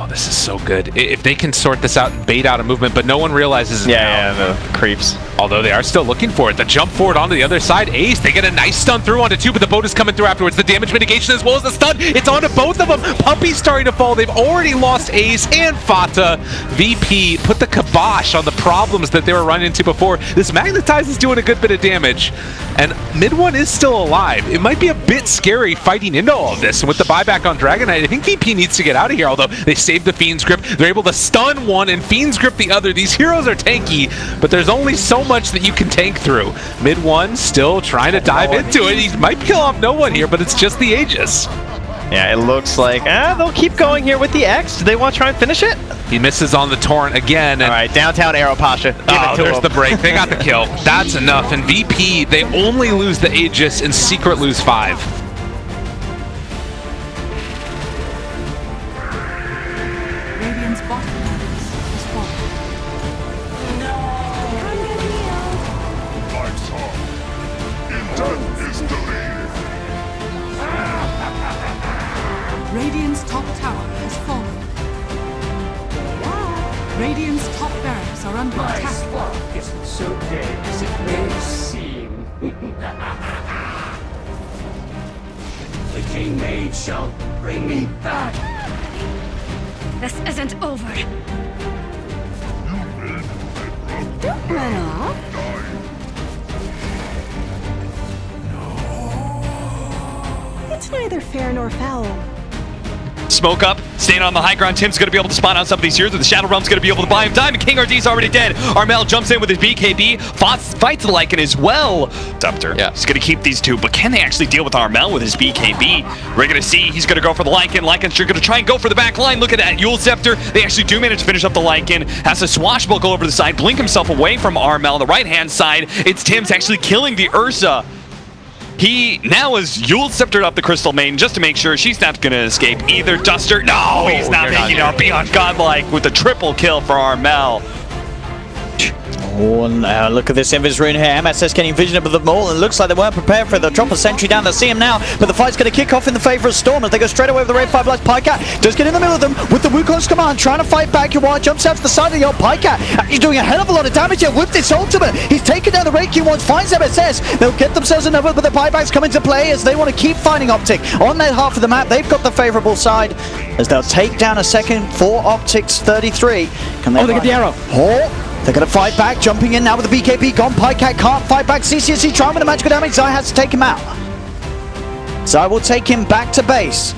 Oh, this is so good. If they can sort this out and bait out a movement, but no one realizes it yeah, the creeps. Although they are still looking for it. The jump forward onto the other side. Ace, they get a nice stun through onto 2, but the boat is coming through afterwards. The damage mitigation as well as the stun. It's onto both of them. Puppy's starting to fall. They've already lost Ace and Fata. VP put the kibosh on the problems that they were running into before. This Magnetize is doing a good bit of damage. And mid one is still alive. It might be a bit scary fighting into all of this. And with the buyback on Dragon Knight, I think VP needs to get out of here. Although they saved the Fiend's Grip. They're able to stun one and Fiend's Grip the other. These heroes are tanky, but there's only so much that you can tank through. Mid one still trying to dive into it. He might kill off no one here, but it's just the Aegis. Yeah, it looks like they'll keep going here with the X. Do they want to try and finish it? He misses on the Torrent again. All right, downtown Arrow Pasha. There's the break. They got the kill. That's enough. And VP, they only lose the Aegis and Secret lose 5. Radiant's top tower has fallen. Radiant's top barracks are under attack. My spark isn't so dead as it may seem. The King Mage shall bring me back. This isn't over. Don't run off. It's neither fair nor foul. Smoke up, staying on the high ground. Tim's going to be able to spawn out some of these heroes, but the Shadow Realm's going to be able to buy him time. And King RD's already dead. Armel jumps in with his BKB. Fights the Lycan as well. Scepter. Yeah. He's going to keep these two, but can they actually deal with Armel with his BKB? We're going to see. He's going to go for the Lycan. Lycan's going to try and go for the back line. Look at that. Yule Scepter. They actually do manage to finish up the Lycan. Has to swashbuckle over the side, blink himself away from Armel on the right-hand side. It's Tim's actually killing the Ursa. He now has Yule Sceptered up the Crystal Maiden just to make sure she's not going to escape either. Duster, no, he's not making it beyond godlike with the triple kill for Armel. Oh, now look at this Invis rune here. MSS getting vision of them all, and it looks like they weren't prepared for it. They'll drop a sentry down. They'll see him now, but the fight's going to kick off in the favor of Storm as they go straight away with the Raid 5 Blast. Pycat does get in the middle of them with the Wukong's command, trying to fight back. Yuan jumps out to the side of the old Pycat. He's doing a hell of a lot of damage here with this ultimate. He's taken down the Raid Q1, finds MSS. They'll get themselves another, but the buybacks come into play as they want to keep finding Optic. On their half of the map, they've got the favorable side as they'll take down a second for Optic's 33. Can they get the arrow. Oh! They're going to fight back, jumping in now with the BKB gone. Pycat can't fight back. CCSC trying with the magical damage. Zai has to take him out. Zai will take him back to base.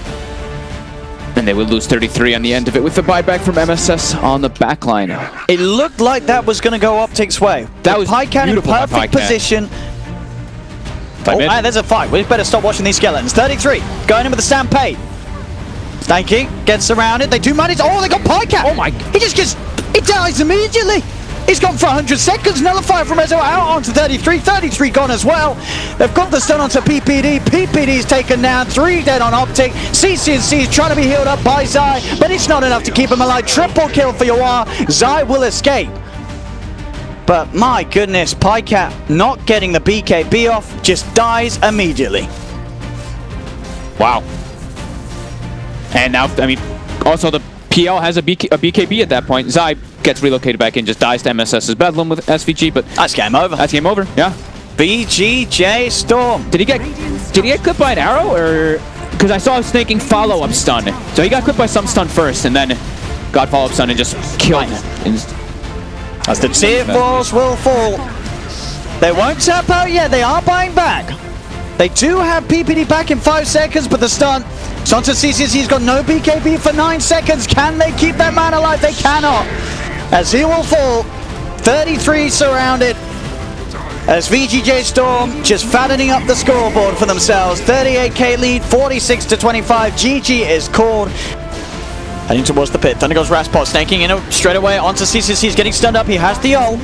And they will lose 33 on the end of it with the buyback from MSS on the backline. It looked like that was going to go Optic's way. That was Pycat in perfect position. Oh, man, there's a fight. We better stop watching these skeletons. 33 going in with the Stampede. Stanky gets surrounded. They do manage. Oh, they got Pycat. Oh my. He just gets. He dies immediately. He's gone for 100 seconds. Nullifier from Ezo out onto 33. 33 gone as well. They've got the stun onto PPD. PPD's taken down. 3 dead on Optic. CCNC's trying to be healed up by Zai, but it's not enough to keep him alive. Triple kill for Yawar. Zai will escape. But my goodness, Pycat not getting the BKB off, just dies immediately. Wow. And now, I mean, also the PL has a BKB at that point. Zai gets relocated back in, just dies to MSS's Bedlam with SVG, but that's game over. That's game over, yeah. VGJ Storm. Did he get clipped by an arrow, or because I saw him snaking follow-up stun? So he got clipped by some stun first, and then got follow-up stun and just killed him. As the tier 4s will fall. They won't tap out yet. They are buying back. They do have PPD back in 5 seconds, but the stun. Sonta CCC's got no BKB for 9 seconds. Can they keep that man alive? They cannot. As he will fall. 33 surrounded. As VGJ Storm just fattening up the scoreboard for themselves. 38k lead, 46 to 25. GG is called. Heading towards the pit. Thunder goes Raspot, snaking in straight away onto CCC. He's getting stunned up. He has the ult.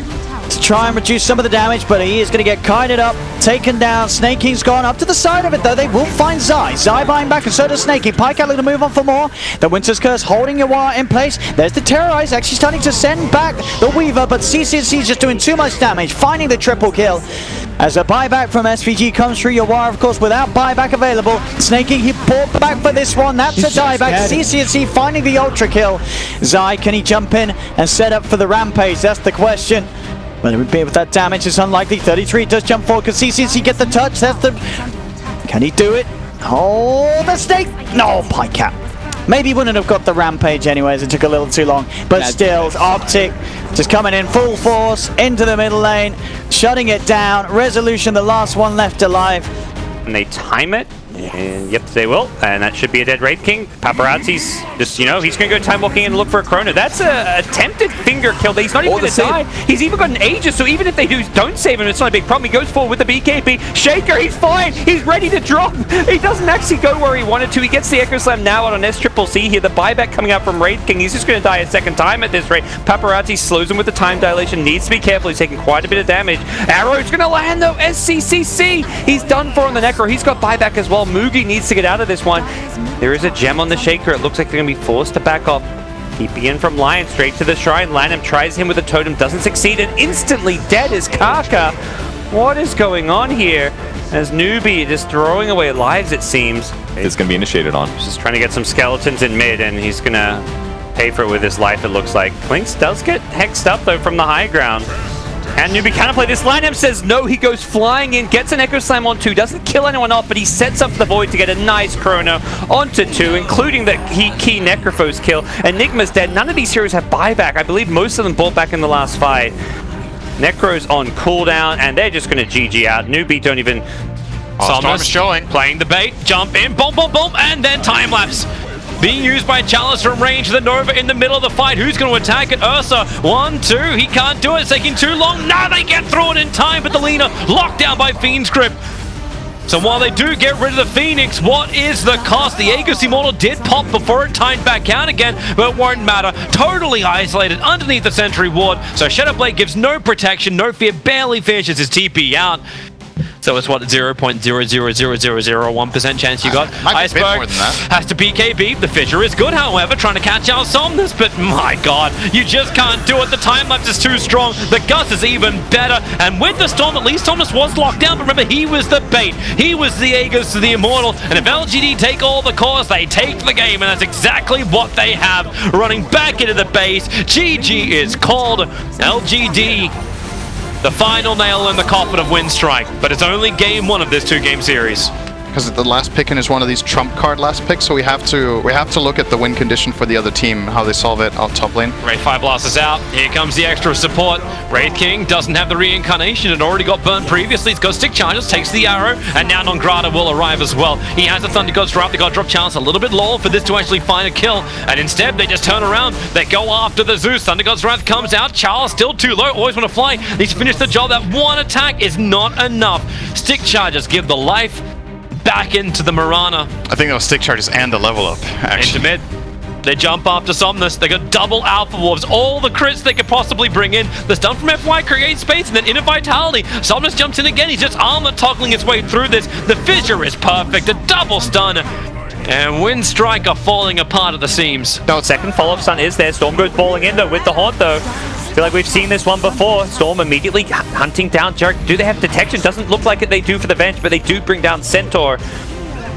to try and reduce some of the damage, but he is going to get kited up, taken down. Snake King's gone up to the side of it, though. They will find Zai. Zai buying back, and so does Snake King. Pycat looking to move on for more. The Winter's Curse holding Yawar in place. There's the Terrorize actually starting to send back the Weaver, but CCC is just doing too much damage, finding the triple kill. As a buyback from SVG comes through, Yawar, of course, without buyback available. Snake King, he bought back for this one. That's a dieback. CCC finding the ultra kill. Zai, can he jump in and set up for the rampage? That's the question. But it would be with that damage, it's unlikely. 33 does jump forward. Can CCC get the touch? That's the... Can he do it? Oh, the Snake! No, Pycat. Maybe he wouldn't have got the rampage anyways. It took a little too long. But still, Optic just coming in full force into the middle lane, shutting it down. Resolution, the last one left alive. And they time it. And yep, they will. And that should be a dead Wraith King. Paparazzi's just, you know, he's going to go time walking and look for a Chrono. That's a attempted finger kill. He's not even going to die. He's even got an Aegis, so even if they don't save him, it's not a big problem. He goes forward with the BKB. Shaker, he's fine. He's ready to drop. He doesn't actually go where he wanted to. He gets the Echo Slam now out on SCCC here. The buyback coming out from Wraith King. He's just going to die a second time at this rate. Paparazzi slows him with the time dilation. Needs to be careful. He's taking quite a bit of damage. Arrow's going to land though. SCCC. He's done for on the Necro. He's got buyback as well. Mugi needs to get out of this one. There is a gem on the Shaker. It looks like they're going to be forced to back off. Keeping in from Lion straight to the Shrine. Lanham tries him with a totem, doesn't succeed, and instantly dead is Kaka. What is going on here? As Newbee just throwing away lives, it seems. It's going to be initiated on. Just trying to get some skeletons in mid, and he's going to pay for it with his life, it looks like. Clinks does get hexed up, though, from the high ground. And Newbee can play this. Lineham says no, he goes flying in, gets an Echo Slam on 2, doesn't kill anyone off, but he sets up the Void to get a nice Chrono onto 2, including the key Necrophos kill. Enigma's dead. None of these heroes have buyback. I believe most of them bought back in the last fight. Necro's on cooldown, and they're just going to GG out. Newbee don't even... Storm is showing, playing the bait, jump in, boom, boom, boom, and then time lapse. Being used by Chalice from range. The Nova in the middle of the fight. Who's going to attack it? Ursa. 1, 2. He can't do it. It's taking too long. Now they get through it in time, but the Lina locked down by Fiend's Grip. So while they do get rid of the Phoenix, what is the cost? The Aegis Immortal did pop before it timed back out again, but it won't matter. Totally isolated underneath the Sentry Ward. So Shadowblade gives no protection, no fear, barely finishes his TP out. So it's what, 0.00001% chance you got. Iceberg has to BKB. The Fissure is good, however, trying to catch out Somnus, but my god, you just can't do it. The time lapse is too strong. The Gus is even better. And with the Storm, at least Somnus was locked down, but remember, he was the bait. He was the Aegis to the Immortal. And if LGD take all the cores, they take the game, and that's exactly what they have. Running back into the base. GG is called. LGD. The final nail in the coffin of Winstrike, but it's only game 1 of this 2-game series. Because the last pick in is one of these trump card last picks, so we have to look at the win condition for the other team, how they solve it out top lane. Wraith Fire Blast is out. Here comes the extra support. Wraith King doesn't have the reincarnation. It already got burnt previously. It's got stick charges, takes the arrow, and now Nongrata will arrive as well. He has the Thunder Gods drop. They got drop chance a little bit low for this to actually find a kill, and instead they just turn around. They go after the Zeus. Thunder Gods Wrath comes out. Charles still too low. Always want to fly. He's finished the job. That one attack is not enough. Stick charges give the life back into the Mirana. I think those stick charges and the level up, actually. Into mid. They jump after Somnus. They got double Alpha Wolves. All the crits they could possibly bring in. The stun from FY creates space, and then Inner Vitality. Somnus jumps in again. He's just armor toggling his way through this. The Fissure is perfect. A double stun. And Winstrike are falling apart at the seams. No, second follow-up stun is there. Storm goes balling in though with the Haunt though. I feel like we've seen this one before. Storm immediately hunting down Jarek. Do they have detection? Doesn't look like it they do for the bench, but they do bring down Centaur.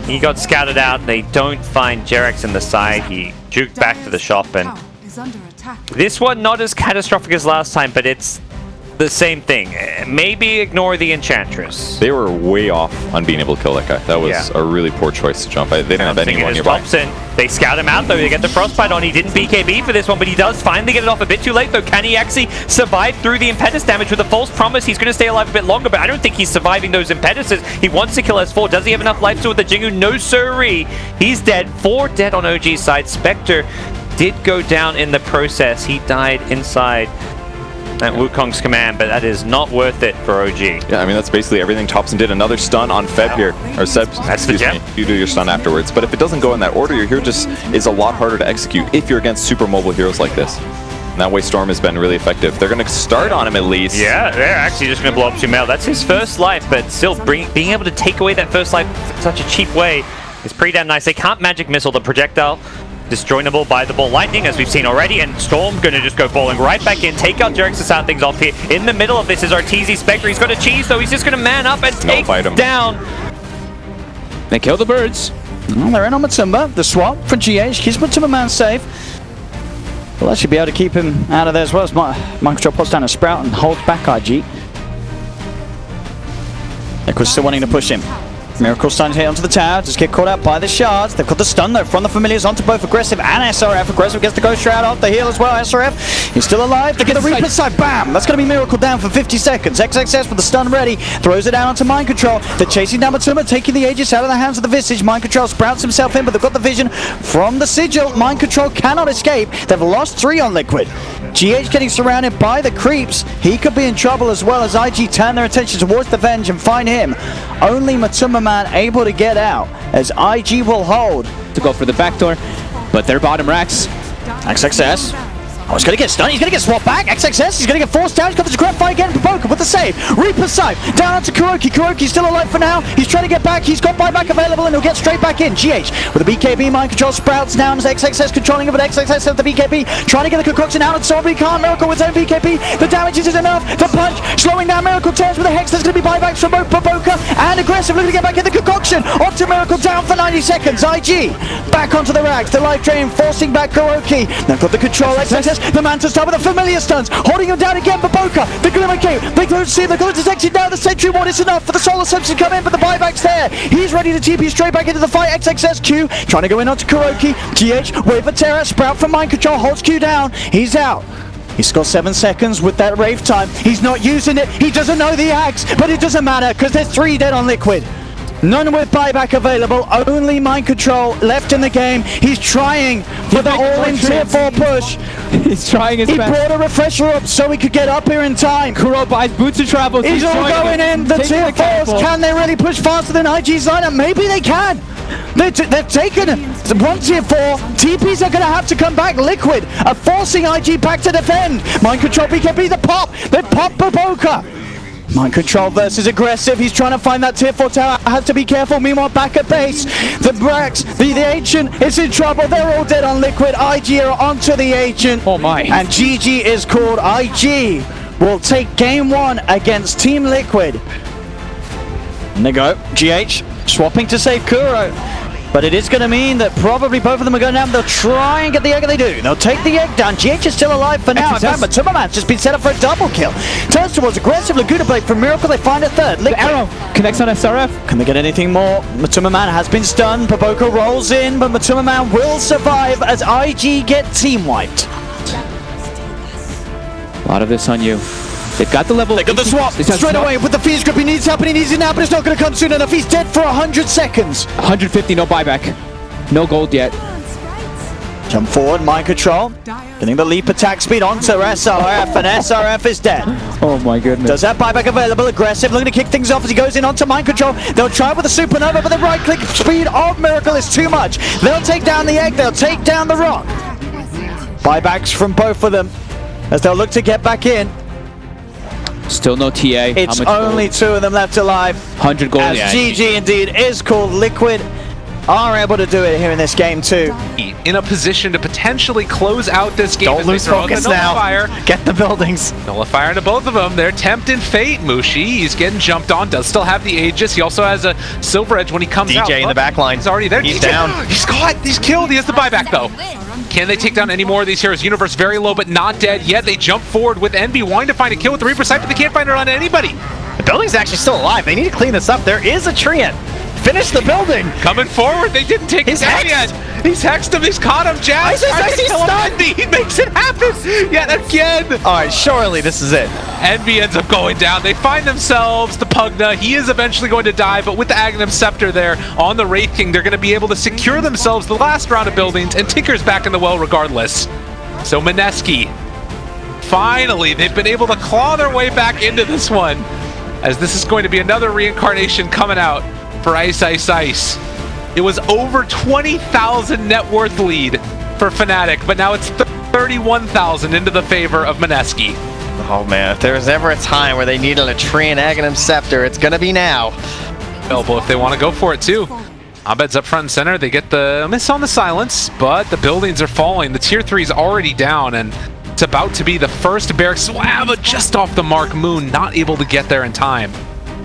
He got scouted out. They don't find Jarex in the side. He juked back to the shop, and this one not as catastrophic as last time, but it's the same thing. Maybe ignore the Enchantress. They were way off on being able to kill that guy. That was a really poor choice to jump. They didn't have anyone nearby. They scout him out though. They get the Frostbite on. He didn't BKB for this one, but he does finally get it off a bit too late though. Can he actually survive through the Impetus damage with a false promise? He's going to stay alive a bit longer, but I don't think he's surviving those Impetuses. He wants to kill S4. Does he have enough life to with the Jingu? No siree. He's dead. 4 dead on OG's side. Spectre did go down in the process. He died inside at Wukong's command, but that is not worth it for OG. Yeah, I mean, that's basically everything Thompson did. Another stun on Feb here. Or Seb, excuse me. You do your stun afterwards. But if it doesn't go in that order, your hero just is a lot harder to execute if you're against super mobile heroes like this. And that way Storm has been really effective. They're going to start on him at least. Yeah, they're actually just going to blow up 2 Mel. That's his first life, but still being able to take away that first life in such a cheap way is pretty damn nice. They can't magic missile the projectile. Disjoinable by the ball lightning, as we've seen already, and Storm gonna just go falling right back in, take out Jerix to sound things off here. In the middle of this is Arteezy Spectre. He's got a cheese, though. He's just gonna man up and take down. They kill the birds. Well, they're in on Matumba. The swap for GH keeps Matumba man safe. Well, that should be able to keep him out of there as well as Microtrol puts down a Sprout and holds back IG. Liquid's still wanting to push him. Miracle stun hit onto the tower, just get caught out by the shards. They've got the stun though from the familiars onto both Aggressive and SRF. Aggressive gets the Ghost Shroud off the heal as well. SRF, he's still alive. They get the Reaper side, bam! That's going to be Miracle down for 50 seconds. XXS with the stun ready, throws it down onto Mind Control. They're chasing down Matumba, taking the Aegis out of the hands of the Visage. Mind Control sprouts himself in, but they've got the vision from the Sigil. Mind Control cannot escape. They've lost 3 on Liquid. GH getting surrounded by the creeps. He could be in trouble as well as IG turn their attention towards the Venge and find him. Only Matumba man able to get out as IG will hold. To go for the backdoor, but they're bottom racks. XXS. Oh, he's going to get stunned. He's going to get swapped back. XXS, he's going to get forced down. He's got the grab fight again. Poker with the save. Reaper side. Down onto Kuroki. Kuroki's still alive for now. He's trying to get back. He's got buyback available and he'll get straight back in. GH with the BKB. Mind Control sprouts down as XXS controlling it, but XXS has the BKB. Trying to get the concoction out and so he can't. Miracle with his own BKB. The damage isn't enough. The punch slowing down. Miracle turns with a Hex. There's going to be buybacks from both Poker and Aggressive looking to get back in the concoction. Onto Miracle down for 90 seconds. IG back onto the racks. The life drain forcing back Kuroki. They've got the control. XXS. The Manta Star with the familiar stuns, holding him down again for Boca. The Glimmer Cape, they don't see him, they're going to detect him now. The Sentry Ward is enough for the Solar Subs to come in, but the buyback's there. He's ready to TP straight back into the fight. XXSQ trying to go in onto Kuroki. GH, wave for Terra, Sprout from Mind Control, holds Q down. He's out. He's got 7 seconds with that rave time. He's not using it. He doesn't know the axe, but it doesn't matter because there's 3 dead on Liquid. None with buyback available, only Mind Control left in the game. He's trying for the all-in tier 4 push. He's trying his best. He brought a refresher up so he could get up here in time. Kuro buys boots of travel. He's all going in. The tier 4s, can they really push faster than IG's lineup? Maybe they can. They've taken 1 tier 4. TPs are going to have to come back. Liquid are forcing IG back to defend. Mind Control BKB, the pop. They pop Baboka. Mind Control versus Aggressive. He's trying to find that tier 4 tower. Has to be careful. Meanwhile, back at base, the Brax, the Ancient is in trouble. They're all dead on Liquid. IG are onto the Ancient. Oh my. And GG is called. IG will take game 1 against Team Liquid. And they go. GH swapping to save Kuro. But it is going to mean that probably both of them are going down. They'll try and get the egg, and they do. They'll take the egg down. GH is still alive for now. But Timberman's just been set up for a double kill. Turns towards Aggressive. Laguna Blade from Miracle. They find a third. The arrow connects on SRF. Can they get anything more? Matumba has been stunned. Baboka rolls in, but Matumba will survive as IG get team wiped. A lot of this on you. They've got the level. They got the swap straight away with the Fierce Grip. He needs help and he needs it now, but it's not going to come soon enough. He's dead for 100 seconds. 150, no buyback. No gold yet. Jump forward, Mind Control. Getting the leap attack speed onto SRF, and SRF is dead. Oh my goodness. Does have buyback available. Aggressive, looking to kick things off as he goes in onto Mind Control. They'll try with the Supernova, but the right click speed of Miracle is too much. They'll take down the egg, they'll take down the rock. Buybacks from both of them as they'll look to get back in. Still no TA. It's only gold? 2 of them left alive. 100 gold, as GG indeed is called. Liquid are able to do it here in this game too. In a position to potentially close out this game. Don't lose focus now. Get the buildings. Nullifier to both of them. They're tempting fate. Mushi, he's getting jumped on. Does still have the Aegis. He also has a Silver Edge when he comes out. DJ in the back line. He's already there. He's DJ, down. He's caught. He's killed. He has the buyback though. Can they take down any more of these heroes? Universe very low, but not dead yet. They jump forward with Envy, wanting to find a kill with the Reaper side, but they can't find it on anybody. The building's actually still alive. They need to clean this up. There is a Treant. Finish the building. Coming forward. They didn't take his down yet. He's hexed him. He's caught him. Jazz. He's stunned. He makes it happen yet again. All right, surely this is it. Envy ends up going down. They find themselves the Pugna. He is eventually going to die, but with the Aghanim Scepter there on the Wraith King, they're going to be able to secure themselves the last round of buildings, and Tinker's back in the well regardless. So Mineski, finally, they've been able to claw their way back into this one, as this is going to be another reincarnation coming out for Ice Ice Ice. It was over 20,000 net worth lead for Fnatic, but now it's 31,000 into the favor of Mineski. Oh man, if there's ever a time where they need a Latrine Aghanim Scepter, it's gonna be now. Available if they want to go for it too. Abed's up front and center. They get the miss on the silence, but the buildings are falling. The tier 3 is already down, and it's about to be the first barracks. Wow, just off the mark. Moon not able to get there in time.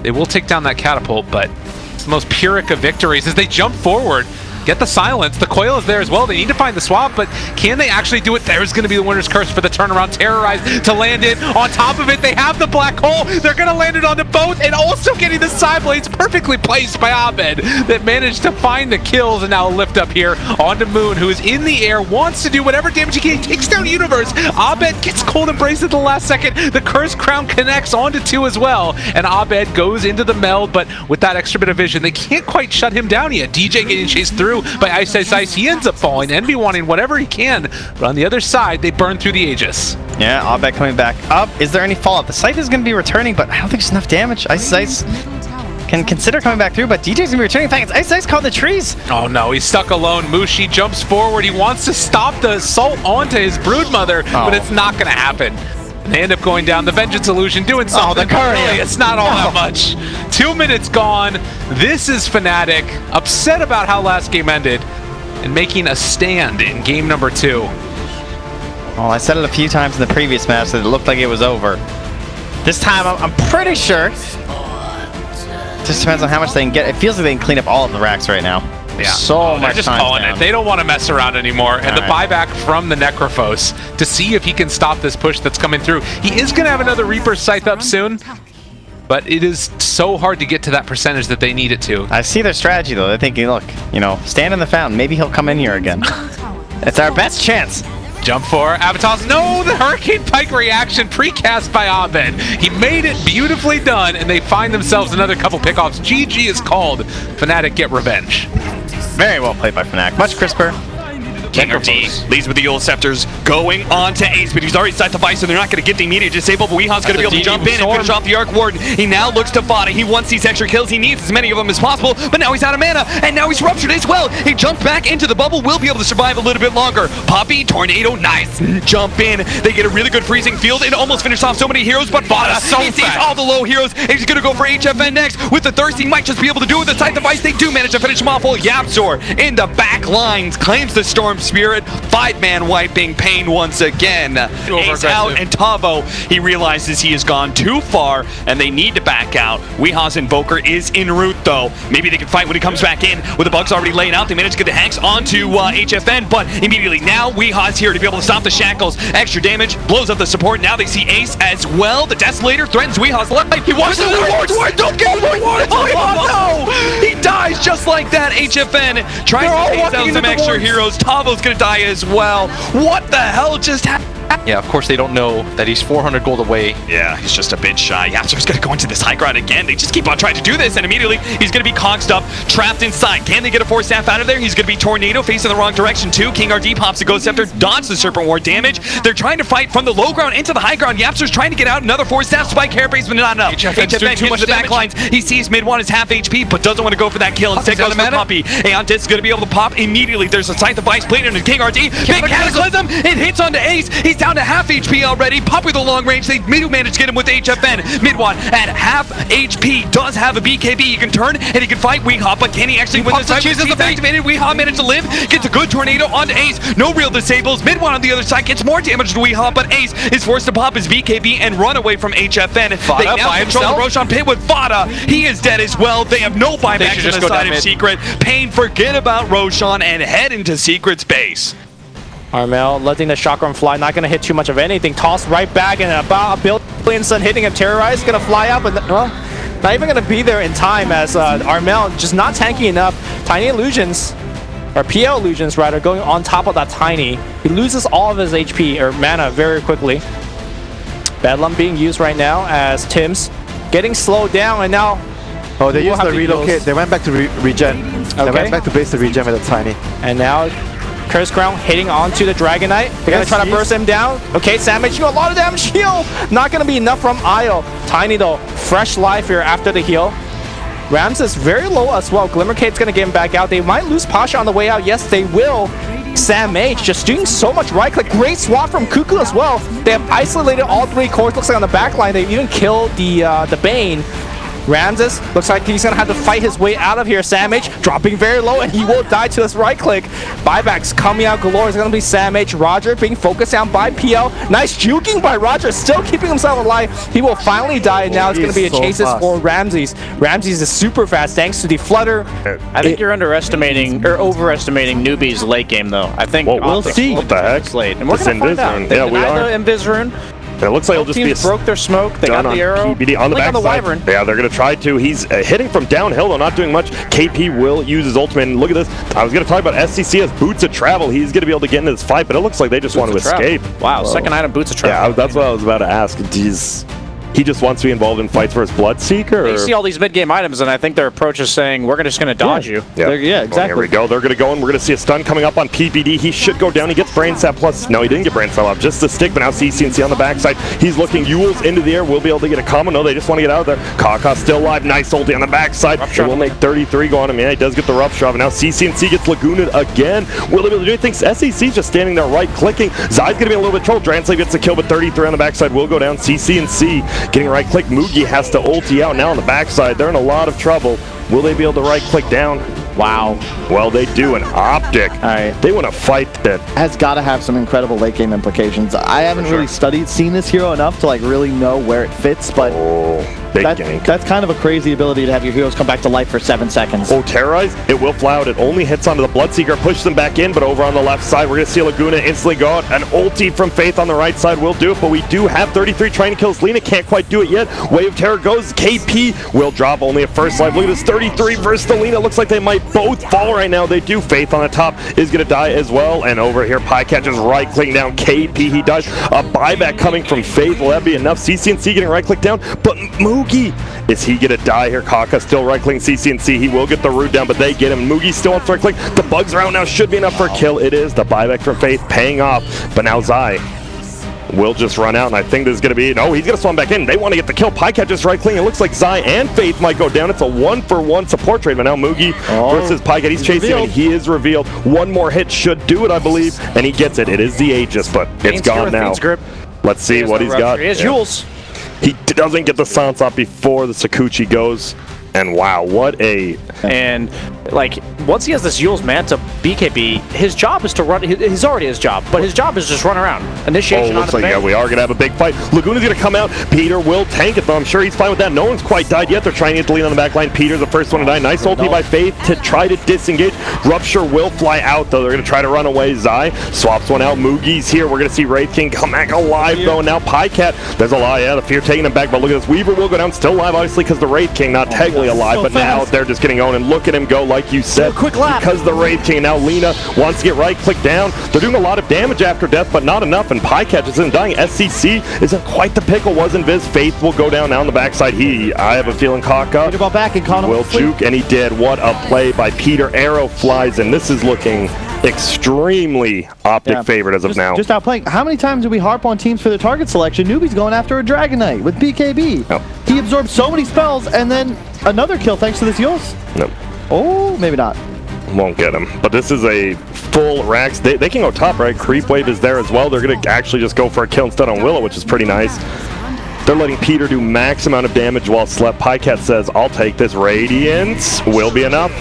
They will take down that catapult, but it's the most Pyrrhic of victories as they jump forward. Get the silence. The coil is there as well. They need to find the swap, but can they actually do it? There's going to be the winner's curse for the turnaround. Terrorize to land it. On top of it, they have the black hole. They're going to land it on the boat and also getting the side blades perfectly placed by Abed that managed to find the kills and now lift up here onto Moon, who is in the air, wants to do whatever damage he can. He takes down Universe. Abed gets cold embrace at the last second. The Curse Crown connects onto 2 as well, and Abed goes into the meld, but with that extra bit of vision, they can't quite shut him down yet. DJ getting chased through by Ice Ice Ice. He ends up falling. Envy wanting whatever he can, but on the other side, they burn through the Aegis. Yeah, Abed coming back up. Is there any fallout? The scythe is going to be returning, but I don't think there's enough damage. Ice Ice can consider coming back through, but DJ's going to be returning. In fact, it's Ice Ice caught the trees. Oh no, he's stuck alone. Mushi jumps forward. He wants to stop the assault onto his broodmother, but it's not going to happen. And they end up going down. The Vengeance Illusion doing something. The curry. Really, it's not all that much. 2 minutes gone. This is Fnatic, upset about how last game ended, and making a stand in game number 2. Well, I said it a few times in the previous match that it looked like it was over. This time, I'm pretty sure. Just depends on how much they can get. It feels like they can clean up all of the racks right now. Yeah. So much they're just time calling down. it. They don't want to mess around anymore. And the buyback from the Necrophos to see if he can stop this push that's coming through. He is going to have another Reaper Scythe up soon, but it is so hard to get to that percentage that they need it to. I see their strategy though. They're thinking, look, you know, stand in the fountain. Maybe he'll come in here again. It's our best chance. Jump for Avatos. No, the Hurricane Pike reaction precast by Abed. He made it beautifully done, and they find themselves another couple pickoffs. GG is called. Fnatic get revenge. Very well played by Fnatic. Much crisper. KingRD leads with the Yule Scepters, going on to Ace, but he's already set the Vice, so they're not going to get the immediate disable, but Weehan's going to be able to jump in and finish off the Arc Warden. He now looks to Fada. He wants these extra kills. He needs as many of them as possible, but now he's out of mana, and now he's ruptured as well. He jumped back into the bubble, will be able to survive a little bit longer. Poppy, Tornado, nice jump in. They get a really good freezing field and almost finish off so many heroes, but Fada, he sees all the low heroes, and he's going to go for HFN next. With the Thirsty, might just be able to do it with the Scythe Device. They do manage to finish him off. Yapzor in the back lines claims the Storm Spirit. 5-man wiping Pain once again. Ace out, and Tavo, he realizes he has gone too far and they need to back out. Weeha's Invoker is en route though. Maybe they can fight when he comes back in with the bugs already laying out. They manage to get the Hex onto HFN, but immediately now Weeha's here to be able to stop the shackles. Extra damage, blows up the support. Now they see Ace as well. The Desolator threatens Weeha's life. He wants to don't get reward. Oh no! He dies just like that. HFN tries to chase out some extra heroes. Tavo's gonna die as well. What the hell just happened? Yeah, of course they don't know that he's 400 gold away. Yeah, he's just a bit shy. Yapzor's gonna go into this high ground again. They just keep on trying to do this, and immediately he's gonna be coxed up, trapped inside. Can they get a Force Staff out of there? He's gonna be Tornado, facing the wrong direction too. KingRD pops the Ghost Scepter, dodges the Serpent Ward damage. They're trying to fight from the low ground into the high ground. Yapzor's trying to get out. Another Force Staff, Spike Hairbrace, but not enough. HFN gets to the back lines. He sees Mid-1 is half HP, but doesn't want to go for that kill. Instead goes for Puppy. Aeontis is gonna be able to pop immediately. There's a Scythe of Vice played into KingRD. Big Cataclysm! It hits onto Ace. He's down to half HP already. Puppy with the long range. They do manage to get him with HFN. Mid-1 at half HP does have a BKB. He can turn and he can fight Weehaw, but can he actually win this fight? He's activated. Weehaw managed to live. Gets a good tornado onto Ace. No real disables. Mid-1 on the other side gets more damage to Weehaw, but Ace is forced to pop his BKB and run away from HFN. Fada they now control the Roshan pit with Fada. He is dead as well. They have no buyback to the side of Secret. Pain, forget about Roshan and head into Secret's base. Armel letting the shotgun fly, not going to hit too much of anything. Tossed right back, and about a billion stun hitting him. Terrorize going to fly up, but well, not even going to be there in time as Armel just not tanky enough. Tiny Illusions, or PL Illusions rather, going on top of that Tiny. He loses all of his HP or mana very quickly. Bedlam being used right now as Tim's getting slowed down, and now oh, they used the relocate. They went back to regen. They went back to base the regen with a Tiny. And now Curse Crown hitting onto the Dragon Knight. They're going to try to burst him down. Okay, Savage, you a lot of damage. Heal! Not going to be enough from Isle. Tiny though, fresh life here after the heal. Rams is very low as well. Glimmercade's going to get him back out. They might lose Pasha on the way out. Yes, they will. Sam H just doing so much right click. Great swap from Cuckoo as well. They have isolated all 3 cores. Looks like on the back line, they even killed the Bane. Ramses looks like he's gonna have to fight his way out of here. Sam H dropping very low, and he will die to this right click. Buybacks coming out galore. It's gonna be Sam H. Roger being focused down by PL. Nice juking by Roger, still keeping himself alive. He will finally die, and now it's gonna be a chases for Ramses. Ramses is super fast thanks to the flutter. I think you're underestimating or overestimating Newbee's late game, though. I think we'll see. What the heck? Late, and we're gonna find out. They denied the Invis rune. And it looks like it'll just be a broke their smoke. They got the arrow. PBD on the backside. Yeah, they're going to try to. He's hitting from downhill, though, not doing much. KP will use his ultimate. And look at this. I was going to talk about SCC as boots of travel. He's going to be able to get into this fight, but it looks like they just want to escape. Wow, second item, boots of travel. Yeah, that's what I was about to ask. He just wants to be involved in fights for his Bloodseeker? You see all these mid-game items, and I think their approach is saying, we're just going to dodge you. Yeah, exactly. Well, here we go. They're going to go, and we're going to see a stun coming up on PBD. He should go down. He gets Brain Sap plus. No, he didn't get Brain Sap off. Just the stick, but now CCNC on the backside. He's looking Yules into the air. Will be able to get a combo. No, they just want to get out of there. Kaka still alive. Nice ulti on the backside. It will make 33 go on him. Yeah, he does get the rough shove. And now CCNC gets Lagooned again. Will they be able to do anything? SEC's just standing there right-clicking. Zai's going to be a little bit trouble. Dransley gets the kill, but 33 on the backside will go down. CCNC getting right-click. Mugi has to ulti out now on the backside. They're in a lot of trouble. Will they be able to right-click down? Wow. Well, they do an Optic. They want to fight that. Has got to have some incredible late game implications. I haven't really seen this hero enough to like really know where it fits, but that's kind of a crazy ability to have your heroes come back to life for 7 seconds. Oh, Terrorize, it will fly out. It only hits onto the Bloodseeker, pushes them back in, but over on the left side, we're going to see Laguna instantly go out. An ulti from Faith on the right side will do it, but we do have 33 trying to kill Selena. Can't quite do it yet. Wave of Terror goes. KP will drop only a first life. Look at this 33 versus Selena. Looks like they might both fall right now. They do. Faith on the top is going to die as well. And over here, Pycat just right-clicking down KP. He dies. A buyback coming from Faith. Will that be enough? CCNC getting right-click down, but Mugi, is he going to die here? Kaka still right-clicking CCNC. He will get the root down, but they get him. Mugi still wants to right-click. The bugs are out now. Should be enough for a kill. It is. The buyback from Faith paying off. But now Zai will just run out, and I think this is going to be... No, he's going to swim back in. They want to get the kill. Pycat just right-clicking. It looks like Zai and Faith might go down. It's a 1-for-1 support trade, but now Mugi versus Pycat. He's chasing him, and he is revealed. One more hit should do it, I believe, and he gets it. It is the Aegis, but it's gone now. Let's see what he's got. Here's Yules. He doesn't get the silence off before the Sakuchi goes. And wow, what a... And, like, once he has this Yules Manta BKB, his job is to run... He's already his job, but his job is just run around. Initiation looks like, yeah, we are going to have a big fight. Laguna's going to come out. Peter will tank it, though. I'm sure he's fine with that. No one's quite died yet. They're trying to get the lead on the back line. Peter's the first one to die. Nice ulti by Faith to try to disengage. Rupture will fly out, though. They're going to try to run away. Zai swaps one out. Mugi's here. We're going to see Wraith King come back alive, though. And now Pycat, there's a lot. Yeah, the Fear taking him back, but look at this. Weaver will go down. Still alive, obviously, because the Wraith King not technically alive, but now they're just getting on, and look at him go, like you said. Quick lap. Because the Wraith King, now Lena wants to get right-click down. They're doing a lot of damage after death, but not enough, and Pycat isn't dying. SCC isn't quite the pickle was in Viz. Faith will go down on the backside. I have a feeling Kaka will juke, and he did. What a play by Peter. Arrow flies, and this is looking extremely Optic favorite as of now. Just outplaying. How many times do we harp on teams for their target selection? Newbee's going after a Dragon Knight with BKB. No. He absorbed so many spells, and then another kill thanks to this Yules. No. Oh, maybe not. Won't get him. But this is a full Rax. They can go top, right? Creep Wave is there as well. They're going to actually just go for a kill instead on Willow, which is pretty nice. They're letting Peter do max amount of damage while Slep. Pycat says, I'll take this. Radiance will be enough.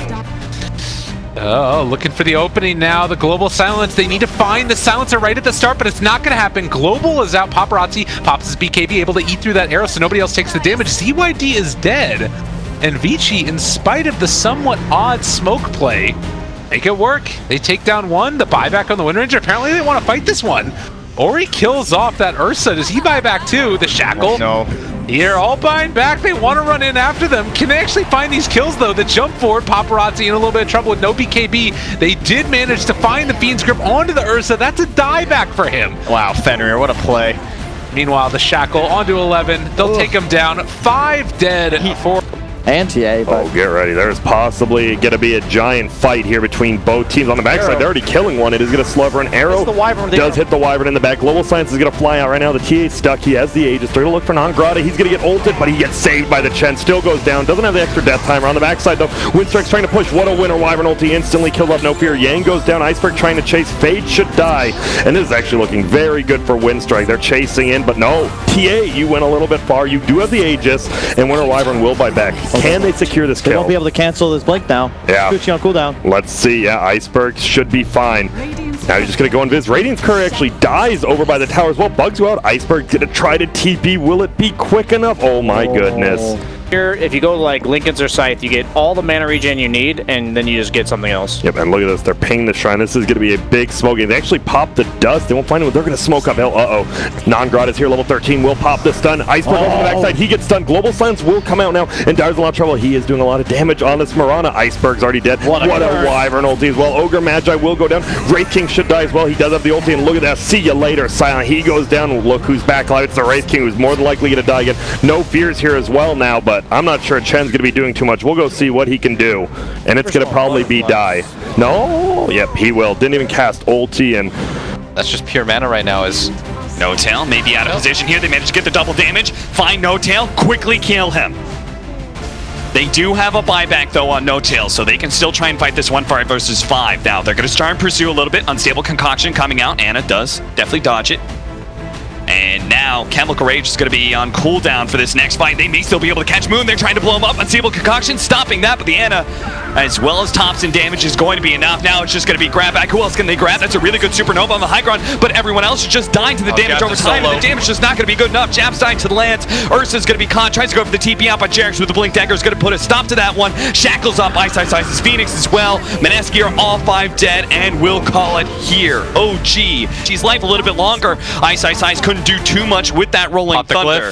Oh, looking for the opening now. The Global Silence. They need to find the silencer right at the start, but it's not going to happen. Global is out. Paparazzi pops his BKB, able to eat through that arrow so nobody else takes the damage. ZYD is dead. And Vici, in spite of the somewhat odd smoke play, make it work. They take down one. The buyback on the Wind Ranger. Apparently they want to fight this one. Ori kills off that Ursa. Does he buy back too? The Shackle? No. Here, all buying back. They want to run in after them. Can they actually find these kills, though? The jump forward, Paparazzi in a little bit of trouble with no BKB. They did manage to find the Fiend's Grip onto the Ursa. That's a dieback for him. Wow, Fenrir, what a play. Meanwhile, the Shackle onto 11. They'll take him down. 5 dead for... and TA. But oh, get ready. There's possibly going to be a giant fight here between both teams. On the backside, they're already killing one. It is going to slug an arrow. Does hit the Wyvern in the back. Global Science is going to fly out right now. The TI8 stuck. He has the Aegis. They're going to look for Non-Grata. He's going to get ulted, but he gets saved by the Chen. Still goes down. Doesn't have the extra death timer. On the backside, though, Winstrike's trying to push. What a winner. Wyvern ulti instantly killed up. No fear. Yang goes down. Iceberg trying to chase. Fade should die. And this is actually looking very good for Winstrike. They're chasing in, but no. TA, you went a little bit far. You do have the Aegis, and Winter Wyvern will buy back. Can they secure this kill? They won't be able to cancel this blink now. Yeah. Gucci on cooldown. Let's see. Yeah, Iceberg should be fine. Now he's just going to go invis. Radiant's Courier actually dies over by the tower as well. Bugs you out. Iceberg's going to try to TP. Will it be quick enough? Oh my goodness. Here, if you go to like Lincoln's or Scythe, you get all the mana regen you need, and then you just get something else. Yep, and look at this. They're pinging the shrine. This is going to be a big smoke game. They actually pop the dust. They won't find it. They're going to smoke up hell. Uh-oh. Non-Grata is here. Level 13 will pop the stun. Iceberg on the backside. He gets stunned. Global Silence will come out now, and Dyer's in a lot of trouble. He is doing a lot of damage on this Mirana. Iceberg's already dead. What a Wyvern ulti as well. Ogre Magi will go down. Wraith King should die as well. He does have the ulti, and look at that. See you later, Silent. He goes down. Look who's back alive. It's the Wraith King who's more than likely going to die again. No fears here as well now, but I'm not sure Chen's going to be doing too much. We'll go see what he can do, and it's going to probably be die. No? Yep, he will. Didn't even cast ulti, and that's just pure mana right now. Is No-Tail maybe out of position here. They managed to get the double damage. Find No-Tail, quickly kill him. They do have a buyback though on No-Tail, so they can still try and fight this 1-5 versus 5. Now they're going to start and pursue a little bit. Unstable Concoction coming out. Anna does definitely dodge it. And now Chemical Rage is going to be on cooldown for this next fight. They may still be able to catch Moon. They're trying to blow him up. Unstable Concoction stopping that, but the Anna, as well as Thompson damage, is going to be enough. Now it's just going to be grab back. Who else can they grab? That's a really good Supernova on the high ground, but everyone else is just dying to the damage over time, and the damage is not going to be good enough. Jab's dying to the lands. Ursa's going to be caught. Tries to go for the TP out, but Jarex with the Blink Dagger is going to put a stop to that one. Shackles up. Ice's Phoenix as well. Mineski are all 5 dead, and we'll call it here. OG. She's life a little bit longer. Ice couldn't do too much with that rolling thunder.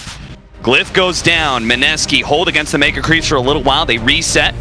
Glyph goes down. Mineski hold against the Mega Creeps for a little while. They reset.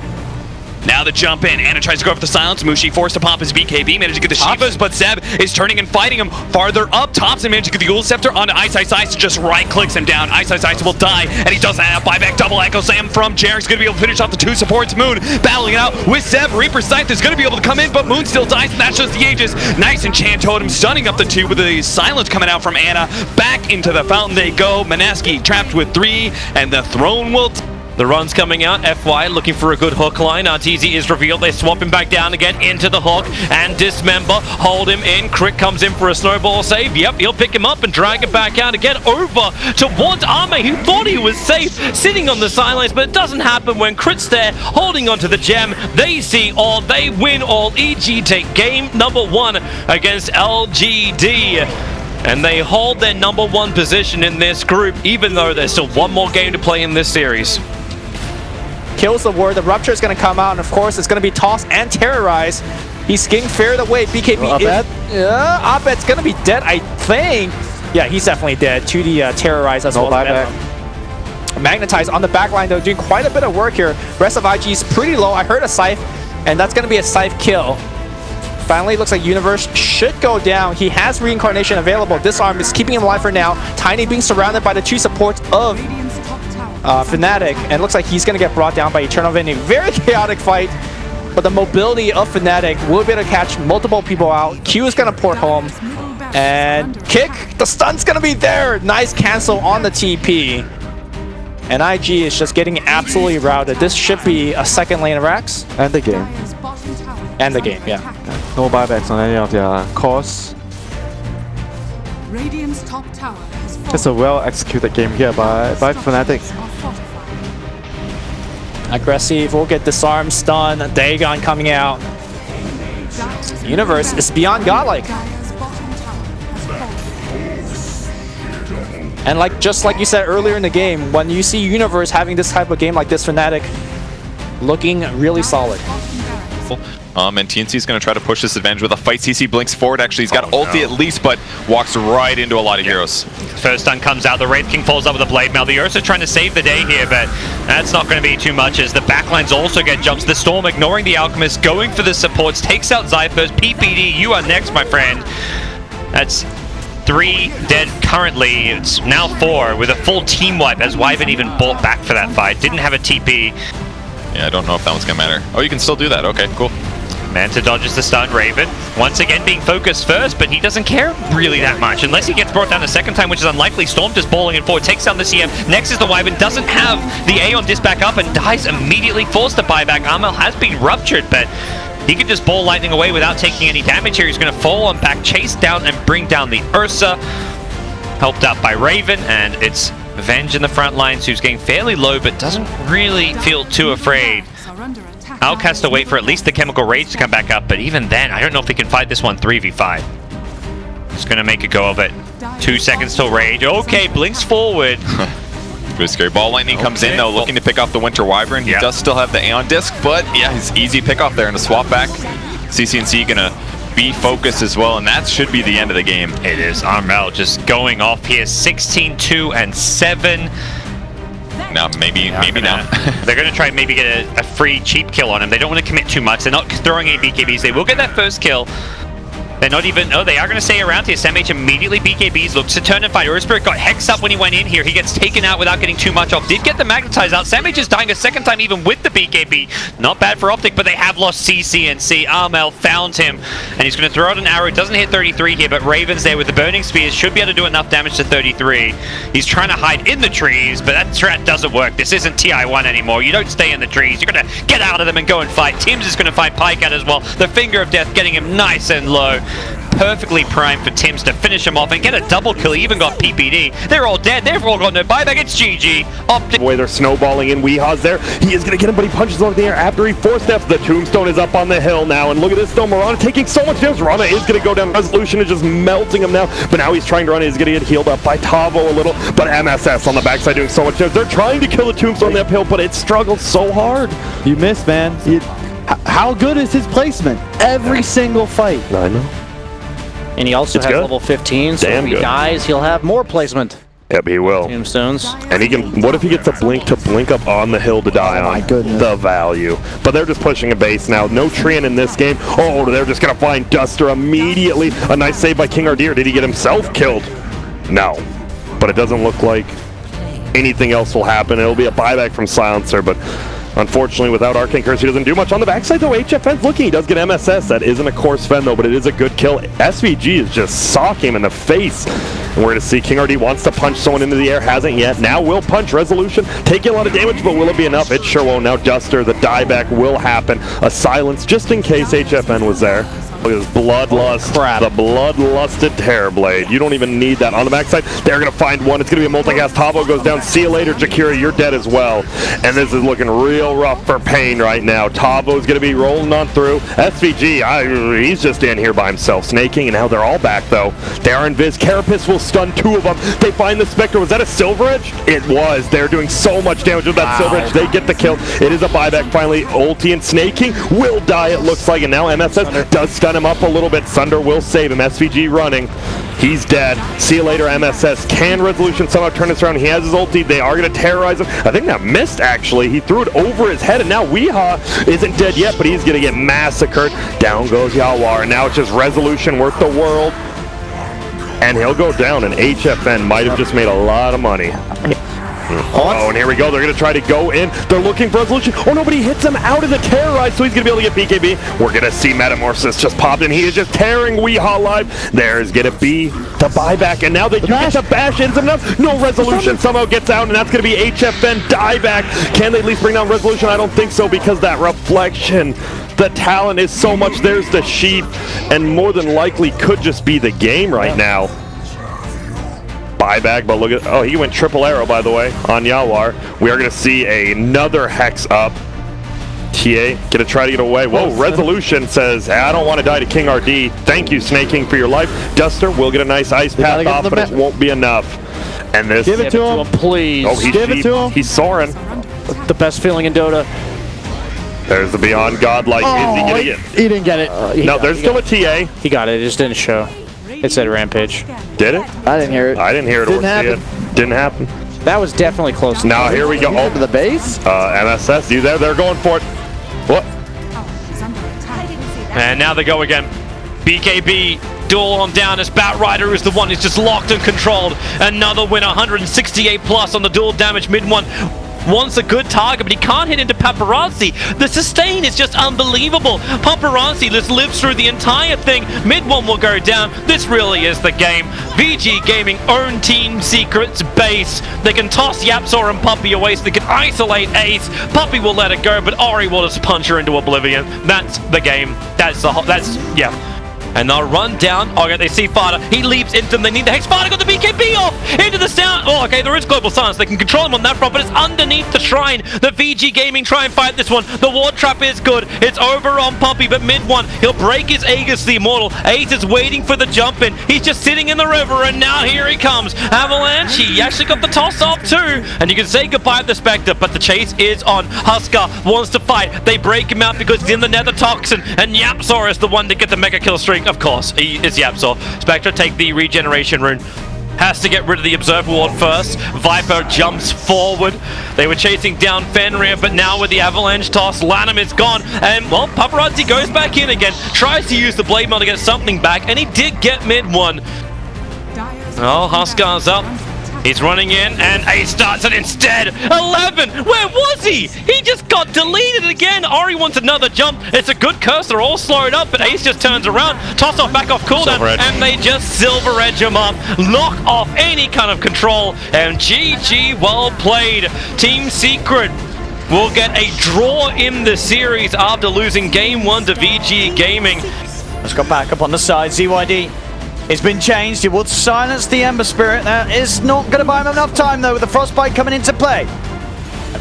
Now the jump in. Anna tries to go for the silence. Mushi forced to pop his BKB. Managed to get the Shivas, but Zeb is turning and fighting him farther up. Thompson managed to get the Ghoul Scepter onto Ice. Just right clicks him down. Ice will die, and he doesn't have buyback. Double Echo Slam from Jarek's going to be able to finish off the 2 supports. Moon battling it out with Zeb. Reaper Scythe is going to be able to come in, but Moon still dies, and that's just the Aegis. Nice Enchant Totem stunning up the 2 with the silence coming out from Anna. Back into the fountain they go. Mineski trapped with 3, and the throne will... The run's coming out. FY looking for a good hook line. RTZ is revealed. They swap him back down again into the hook and dismember. Hold him in. Crit comes in for a snowball save. Yep, he'll pick him up and drag him back out again over towards Ame, who thought he was safe sitting on the sidelines, but it doesn't happen when Crit's there holding onto the gem. They see all. They win all. EG take game number 1 against LGD. And they hold their number 1 position in this group, even though there's still 1 more game to play in this series. Kills the ward. The Rupture is going to come out, and of course, it's going to be Tossed and Terrorized. He's getting fared away. BKB Abed's going to be dead, I think. Yeah, he's definitely dead. 2D Terrorized as well. Magnetize on the back line, though, doing quite a bit of work here. Rest of IG is pretty low. I heard a Scythe, and that's going to be a Scythe kill. Finally, looks like Universe should go down. He has Reincarnation available. Disarm is keeping him alive for now. Tiny being surrounded by the 2 supports of Fnatic, and looks like he's going to get brought down by Eternal Vein. A very chaotic fight, but the mobility of Fnatic will be able to catch multiple people out. Q is going to port home, and kick. The stun's going to be there. Nice cancel on the TP. And IG is just getting absolutely routed. This should be a second lane of Rax. And the game. And the game, yeah. No buybacks on any of their cores. Radiant's top tower has fallen. It's a well-executed game here by Fnatic. Aggressive, will get disarmed, stun, Dagon coming out. Universe is beyond godlike. And just like you said earlier in the game, when you see Universe having this type of game like this, Fnatic looking really solid. And TNC's going to try to push this advantage with a fight. CC blinks forward. Actually, he's got ulti at least, but walks right into a lot of heroes. First stun comes out. The Wraith King falls over the blade mail. The Ursa trying to save the day here, but that's not going to be too much as the backlines also get jumps. The Storm ignoring the Alchemist, going for the supports, takes out Xi first. PPD, you are next, my friend. That's 3 dead currently. It's now 4 with a full team wipe as Wyvern even bought back for that fight. Didn't have a TP. Yeah, I don't know if that one's gonna matter. Oh, you can still do that. Okay, cool. Manta dodges the stun. Raven, once again being focused first, but he doesn't care really that much. Unless he gets brought down the second time, which is unlikely. Storm just balling in forward, takes down the CM. Next is the Wyvern, doesn't have the Aeon disc back up and dies immediately, forced to buy back. Armel has been ruptured, but he can just ball lightning away without taking any damage here. He's going to fall on back, chase down and bring down the Ursa. Helped out by Raven, and it's Venge in the front lines, who's getting fairly low, but doesn't really feel too afraid. Alk has to wait for at least the Chemical Rage to come back up, but even then, I don't know if he can fight this one 3v5. He's going to make a go of it. 2 seconds till Rage. Okay, blinks forward. Good scary. Ball Lightning comes in, though, looking to pick off the Winter Wyvern. He does still have the Aeon disc, but yeah, he's easy pick off there and a swap back. CCNC gonna be focused as well, and that should be the end of the game. It is. Armel just going off here. 16-2 and 7. Now, maybe not. They're going to try and maybe get a free cheap kill on him. They don't want to commit too much. They're not throwing any BKBs. They will get that first kill. They're not even... Oh, they are going to stay around here. SamH immediately BKBs. Looks to turn and fight. Urspirit got hexed up when he went in here. He gets taken out without getting too much off. Did get the Magnetize out. SamH is dying a second time even with the BKB. Not bad for Optic, but they have lost CCNC. Armel found him, and he's going to throw out an arrow. Doesn't hit 33 here, but Raven's there with the Burning Spears. Should be able to do enough damage to 33. He's trying to hide in the trees, but that strat doesn't work. This isn't TI1 anymore. You don't stay in the trees. You're going to get out of them and go and fight. Tim's is going to fight Pike out as well. The Finger of Death getting him nice and low. Perfectly primed for Tims to finish him off and get a double kill. He even got PPD. They're all dead. They've all got no buyback. It's GG. Optic. The way they're snowballing in, Weeha's there. He is going to get him, but he punches over the air after he four-steps. The Tombstone is up on the hill now, and look at this though. Mirana taking so much damage. Mirana is going to go down. Resolution is just melting him now, but now he's trying to run. He's going to get healed up by Tavo a little, but MSS on the backside doing so much damage. They're trying to kill the Tombstone uphill, but it struggles so hard. You missed, man. How good is his placement? Every single fight. I know. And he also has level 15, so if he dies, he'll have more placement. Yep, he will. Tombstones. And he can. What if he gets a blink up on the hill to die on? My goodness. The value. But they're just pushing a base now. No Treant in this game. Oh, they're just going to find Duster immediately. A nice save by King Ardir. Did he get himself killed? No. But it doesn't look like anything else will happen. It'll be a buyback from Silencer, but unfortunately, without Arcane Curse, he doesn't do much. On the backside, though, HFN's looking. He does get MSS. That isn't a core Sven, though, but it is a good kill. SVG is just socking him in the face. And we're going to see King RD wants to punch someone into the air. Hasn't yet. Now will punch Resolution. Taking a lot of damage, but will it be enough? It sure won't. Now Duster, the dieback will happen. A silence just in case HFN was there. Look at this bloodlust. The bloodlusted Terrorblade. You don't even need that. On the backside, they're going to find one. It's going to be a multi-cast. Tavo goes down. See you later, Jakira. You're dead as well. And this is looking real rough for Pain right now. Tavo's going to be rolling on through. SVG, he's just in here by himself, snaking, and now they're all back, though. They are in Viz. Carapace will stun 2 of them. They find the Spectre. Was that a Silver Edge? It was. They're doing so much damage with that Silver Edge. They get the kill. It is a buyback finally. Ulti and snaking will die, it looks like, and now MSS does stun him up a little bit. Sunder will save him. SVG running. He's dead. See you later, MSS. Can Resolution somehow turn this around? He has his ulti. They are going to terrorize him. I think that missed, actually. He threw it over his head, and now Weeha isn't dead yet, but he's going to get massacred. Down goes Yawar, and now it's just Resolution worth the world. And he'll go down, and HFN might have just made a lot of money. Oh, and here we go. They're going to try to go in. They're looking for Resolution. Oh, nobody hits him out of the terrorize, so he's going to be able to get BKB. We're going to see Metamorphosis just popped in. He is just tearing Weehaw alive. There's going to be the buyback, and now they do get the bash ends enough. No Resolution somehow gets out, and that's going to be HFN dieback. Can they at least bring down Resolution? I don't think so, because that reflection, the talent is so much. There's the sheep, and more than likely could just be the game right now. Buyback, but look at, oh, he went triple arrow, by the way, on Yawar. We are going to see another Hex up. TA gonna try to get away. Whoa, Resolution says, hey, I don't want to die to King RD. Thank you, Snaking, for your life. Duster will get a nice ice path off, but it won't be enough. And this... Give it to him, please. Oh, he's Give it to him. He's soaring. The best feeling in Dota. There's the Beyond Godlike. Oh, is he gonna get... He didn't get it. No, there's still a TA. He got it, it just didn't show. It said Rampage. Did it? I didn't hear it. I didn't hear it or see it. Didn't happen. That was definitely close. Now here we go. Oh, to the base? MSS, you there? They're going for it. What? And now they go again. BKB duel on down as Batrider is the one who's just locked and controlled. Another win, 168 plus on the dual damage. Mid one wants a good target, but he can't hit into Paparazzi. The sustain is just unbelievable. Paparazzi just lives through the entire thing. Mid one will go down. This really is the game. VG Gaming own Team Secret's base. They can toss Yapzor and Puppey away so they can isolate Ace. Puppey will let it go, but Ori will just punch her into oblivion. That's the game. Yeah. And they'll run down. Okay, they see Fada. He leaps into them. They need the Hex. Fada got the BKB off! Into the sound. Oh, okay, there is Global Silence. They can control him on that front, but it's underneath the shrine. The VG Gaming try and fight this one. The Ward Trap is good. It's over on Puppey, but mid one, he'll break his Aegis, the Immortal. Ace is waiting for the jump in. He's just sitting in the river, and now here he comes. Avalanche, he actually got the toss off too. And you can say goodbye to the Spectre, but the chase is on. Huskar wants to fight. They break him out because he's in the Nether Toxin, and Yapzor is the one to get the mega kill streak. Of course, he is Yapzor. Spectre take the regeneration rune. Has to get rid of the Observer Ward first. Viper jumps forward. They were chasing down Fenrir, but now with the Avalanche toss, Lanham is gone. And, well, Paparazzi goes back in again. Tries to use the Blade Mail to get something back, and he did get mid one. Oh, Huskar's up. He's running in, and Ace starts it instead. 11! Where was he? He just got deleted again. Ori wants another jump. It's a good curse. They're all slowed up, but Ace just turns around. Toss off back off cooldown, and they just silver edge him up. Lock off any kind of control, and GG, well played. Team Secret will get a draw in the series after losing game one to VG Gaming. Let's go back up on the side. ZYD. It's been changed. He will silence the Ember Spirit. That is not going to buy him enough time, though, with the Frostbite coming into play.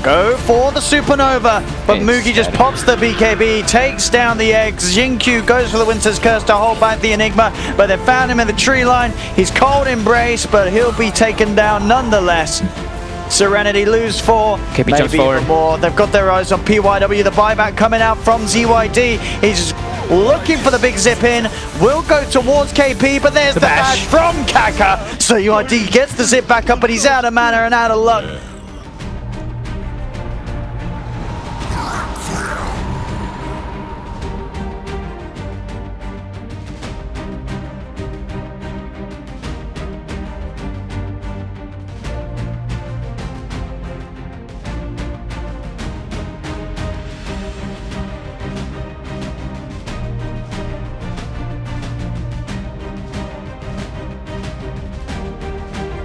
Go for the Supernova, but Mugi just pops the BKB, takes down the eggs. Jinkyu goes for the Winter's Curse to hold back the Enigma, but they found him in the tree line. He's cold embrace, but he'll be taken down nonetheless. Serenity lose 4, maybe even more. They've got their eyes on PYW. The buyback coming out from ZYD. He's looking for the big zip in, will go towards KP, but there's the bash from Kaka. So UID gets the zip back up, but he's out of mana and out of luck.